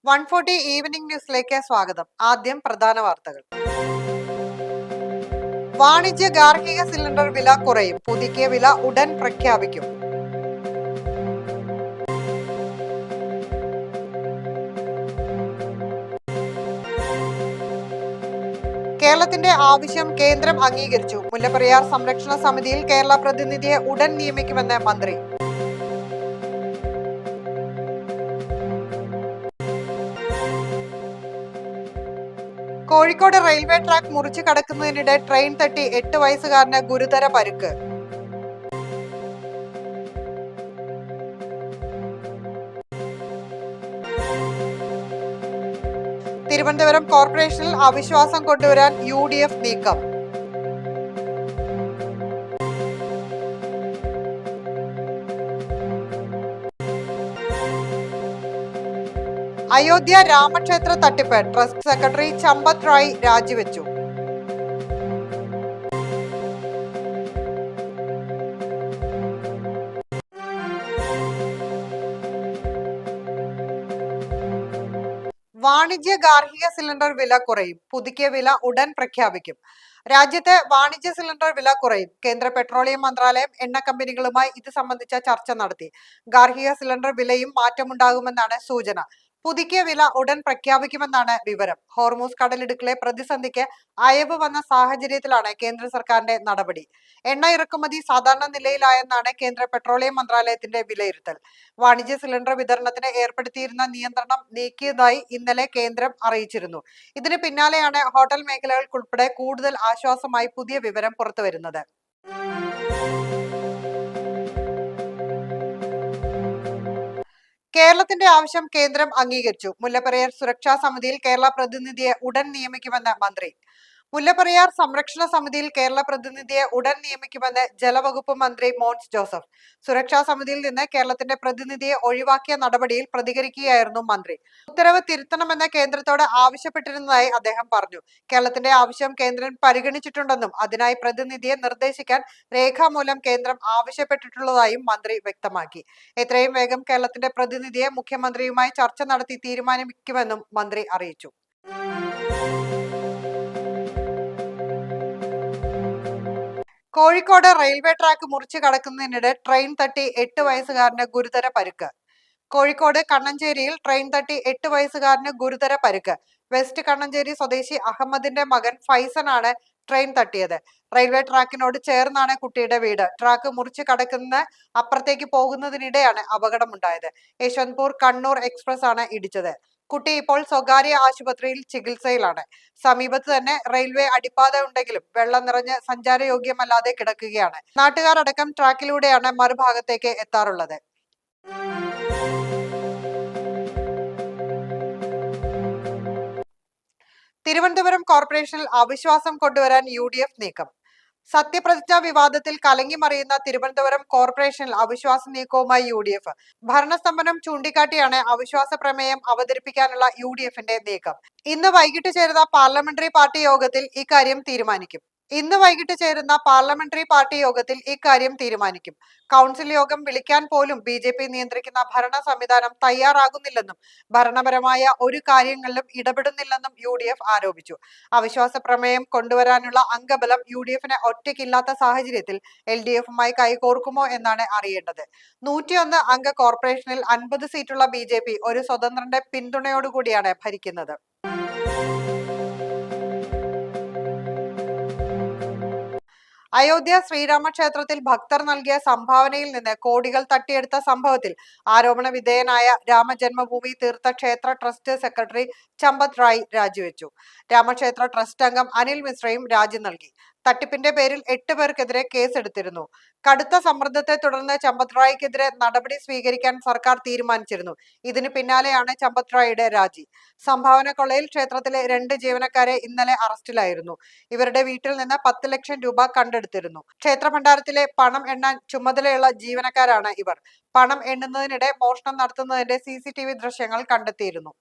140 evening ന്യൂസിലേക്ക് സ്വാഗതം. ആദ്യം പ്രധാന വാർത്തകൾ. വാണിജ്യ ഗാർഹിക സിലിണ്ടർ വില കുറയും. പുതുക്കിയ വില ഉടൻ പ്രഖ്യാപിക്കും. കേരളത്തിന്റെ ആവശ്യം കേന്ദ്രം അംഗീകരിച്ചു. മുല്ലപ്പെരിയാർ സംരക്ഷണ സമിതിയിൽ കേരള പ്രതിനിധിയെ ഉടൻ നിയമിക്കുമെന്ന് മന്ത്രി. കോഴിക്കോട് റെയിൽവേ ട്രാക്ക് മുറിച്ചു കടക്കുന്നതിനിടെ ട്രെയിൻ തട്ടി 8 വയസ്സുകാരന് ഗുരുതര പരുക്ക്. തിരുവനന്തപുരം കോർപ്പറേഷനിൽ അവിശ്വാസം കൊണ്ടുവരാൻ UDF നീക്കം. അയോധ്യ രാമക്ഷേത്ര തട്ടിപ്പ്. ട്രസ്റ്റ് സെക്രട്ടറി ചമ്പത് റായ് രാജിവെച്ചു. വാണിജ്യ ഗാർഹിക സിലിണ്ടർ വില കുറയും. പുതുക്കിയ വില ഉടൻ പ്രഖ്യാപിക്കും. രാജ്യത്തെ വാണിജ്യ സിലിണ്ടർ വില കുറയും. കേന്ദ്ര പെട്രോളിയം മന്ത്രാലയം എണ്ണ കമ്പനികളുമായി ഇത് സംബന്ധിച്ച ചർച്ച നടത്തി. ഗാർഹിക സിലിണ്ടർ വിലയും മാറ്റമുണ്ടാകുമെന്നാണ് സൂചന. പുതുക്കിയ വില ഉടൻ പ്രഖ്യാപിക്കുമെന്നാണ് വിവരം. ഹോർമൂസ് കടലിടുക്കിലെ പ്രതിസന്ധിക്ക് അയവ് വന്ന സാഹചര്യത്തിലാണ് കേന്ദ്ര സർക്കാരിന്റെ നടപടി. എണ്ണ ഇറക്കുമതി സാധാരണ നിലയിലായെന്നാണ് കേന്ദ്ര പെട്രോളിയം മന്ത്രാലയത്തിന്റെ വിലയിരുത്തൽ. വാണിജ്യ സിലിണ്ടർ വിതരണത്തിന് ഏർപ്പെടുത്തിയിരുന്ന നിയന്ത്രണം നീക്കിയതായി ഇന്നലെ കേന്ദ്രം അറിയിച്ചിരുന്നു. ഇതിന് പിന്നാലെയാണ് ഹോട്ടൽ മേഖലകൾക്കുൾപ്പെടെ കൂടുതൽ ആശ്വാസമായി പുതിയ വിവരം പുറത്തുവരുന്നത്. കേരളത്തിന്റെ ആവശ്യം കേന്ദ്രം അംഗീകരിച്ചു. മുല്ലപ്പെരിയാർ സുരക്ഷാ സമിതിയിൽ കേരള പ്രതിനിധിയെ ഉടൻ നിയമിക്കുമെന്ന് മന്ത്രി. മുല്ലപ്പെരിയാർ സംരക്ഷണ സമിതിയിൽ കേരള പ്രതിനിധിയെ ഉടൻ നിയമിക്കുമെന്ന് ജലവകുപ്പ് മന്ത്രി മോൻസ് ജോസഫ്. സുരക്ഷാ സമിതിയിൽ നിന്ന് കേരളത്തിന്റെ പ്രതിനിധിയെ ഒഴിവാക്കിയ നടപടിയിൽ പ്രതികരിക്കുകയായിരുന്നു മന്ത്രി. ഉത്തരവ് തിരുത്തണമെന്ന് കേന്ദ്രത്തോട് ആവശ്യപ്പെട്ടിരുന്നതായി അദ്ദേഹം പറഞ്ഞു. കേരളത്തിന്റെ ആവശ്യം കേന്ദ്രം പരിഗണിച്ചിട്ടുണ്ടെന്നും അതിനായി പ്രതിനിധിയെ നിർദ്ദേശിക്കാൻ രേഖാമൂലം കേന്ദ്രം ആവശ്യപ്പെട്ടിട്ടുള്ളതായും മന്ത്രി വ്യക്തമാക്കി. എത്രയും വേഗം കേരളത്തിന്റെ പ്രതിനിധിയെ മുഖ്യമന്ത്രിയുമായി ചർച്ച നടത്തി തീരുമാനിക്കുമെന്നും മന്ത്രി അറിയിച്ചു. കോഴിക്കോട് റെയിൽവേ ട്രാക്ക് മുറിച്ചു കടക്കുന്നതിനിടെ ട്രെയിൻ തട്ടി 8 വയസ്സുകാരന് ഗുരുതര പരുക്ക്. കോഴിക്കോട് കണ്ണഞ്ചേരിയിൽ ട്രെയിൻ തട്ടി 8 വയസ്സുകാരന് ഗുരുതര പരുക്ക്. വെസ്റ്റ് കണ്ണഞ്ചേരി സ്വദേശി അഹമ്മദിന്റെ മകൻ ഫൈസനാണ് ട്രെയിൻ തട്ടിയത്. റെയിൽവേ ട്രാക്കിനോട് ചേർന്നാണ് കുട്ടിയുടെ വീട്. ട്രാക്ക് മുറിച്ചു കടക്കുന്ന അപ്പുറത്തേക്ക് പോകുന്നതിനിടെയാണ് അപകടമുണ്ടായത്. യശ്വന്ത്പൂർ കണ്ണൂർ എക്സ്പ്രസ് ആണ് ഇടിച്ചത്. കുട്ടി ഇപ്പോൾ സ്വകാര്യ ആശുപത്രിയിൽ ചികിത്സയിലാണ്. സമീപത്ത് തന്നെ റെയിൽവേ അടിപ്പാത ഉണ്ടെങ്കിലും വെള്ളം നിറഞ്ഞ് സഞ്ചാരയോഗ്യമല്ലാതെ കിടക്കുകയാണ്. നാട്ടുകാരടക്കം ട്രാക്കിലൂടെയാണ് മറുഭാഗത്തേക്ക് എത്താറുള്ളത്. തിരുവനന്തപുരം കോർപ്പറേഷനിൽ അവിശ്വാസം കൊണ്ടുവരാൻ UDF നീക്കം. സത്യപ്രതിജ്ഞാ വിവാദത്തിൽ കലങ്ങിമറിയുന്ന തിരുവനന്തപുരം കോർപ്പറേഷനിൽ അവിശ്വാസ നീക്കവുമായി UDF. ഭരണസ്തംഭനം ചൂണ്ടിക്കാട്ടിയാണ് അവിശ്വാസ പ്രമേയം അവതരിപ്പിക്കാനുള്ള UDFന്റെ നീക്കം. ഇന്ന് വൈകിട്ട് ചേരുന്ന പാർലമെന്ററി പാർട്ടി യോഗത്തിൽ ഇക്കാര്യം തീരുമാനിക്കും. കൗൺസിൽ യോഗം വിളിക്കാൻ പോലും BJP നിയന്ത്രിക്കുന്ന ഭരണ സംവിധാനം തയ്യാറാകുന്നില്ലെന്നും ഭരണപരമായ ഒരു കാര്യങ്ങളിലും ഇടപെടുന്നില്ലെന്നും UDF ആരോപിച്ചു. അവിശ്വാസ പ്രമേയം കൊണ്ടുവരാനുള്ള അംഗബലം UDFന് ഒറ്റയ്ക്കില്ലാത്ത സാഹചര്യത്തിൽ LDFുമായി കൈകോർക്കുമോ എന്നാണ് അറിയേണ്ടത്. 101 അംഗ കോർപ്പറേഷനിൽ 50 സീറ്റുള്ള BJP ഒരു സ്വതന്ത്രന്റെ പിന്തുണയോടുകൂടിയാണ് ഭരിക്കുന്നത്. അയോധ്യ ശ്രീരാമക്ഷേത്രത്തിൽ ഭക്തർ നൽകിയ സംഭാവനയിൽ നിന്ന് കോടികൾ തട്ടിയെടുത്ത സംഭവത്തിൽ ആരോപണ വിധേയനായ രാമജന്മഭൂമി തീർത്ഥ ക്ഷേത്ര ട്രസ്റ്റ് സെക്രട്ടറി ചമ്പത് റായ് രാജിവെച്ചു. രാമക്ഷേത്ര ട്രസ്റ്റ് അംഗം അനിൽ മിശ്രയും രാജി നൽകി. തട്ടിപ്പിന്റെ പേരിൽ 8 പേർക്കെതിരെ കേസെടുത്തിരുന്നു. കടുത്ത സമ്മർദ്ദത്തെ തുടർന്ന് ചമ്പത് റായ്ക്കെതിരെ നടപടി സ്വീകരിക്കാൻ സർക്കാർ തീരുമാനിച്ചിരുന്നു. ഇതിന് പിന്നാലെയാണ് ചമ്പത് റായുടെ രാജി. സംഭാവന കൊള്ളയിൽ ക്ഷേത്രത്തിലെ 2 ജീവനക്കാരെ ഇന്നലെ അറസ്റ്റിലായിരുന്നു. ഇവരുടെ വീട്ടിൽ നിന്ന് 10 ലക്ഷം രൂപ കണ്ടെടുത്തിരുന്നു. ക്ഷേത്ര ഭണ്ഡാരത്തിലെ പണം എണ്ണാൻ ചുമതലയുള്ള ജീവനക്കാരാണ് ഇവർ. പണം എണ്ണുന്നതിനിടെ മോഷണം നടത്തുന്നതിന്റെ CCTV ദൃശ്യങ്ങൾ കണ്ടെത്തിയിരുന്നു.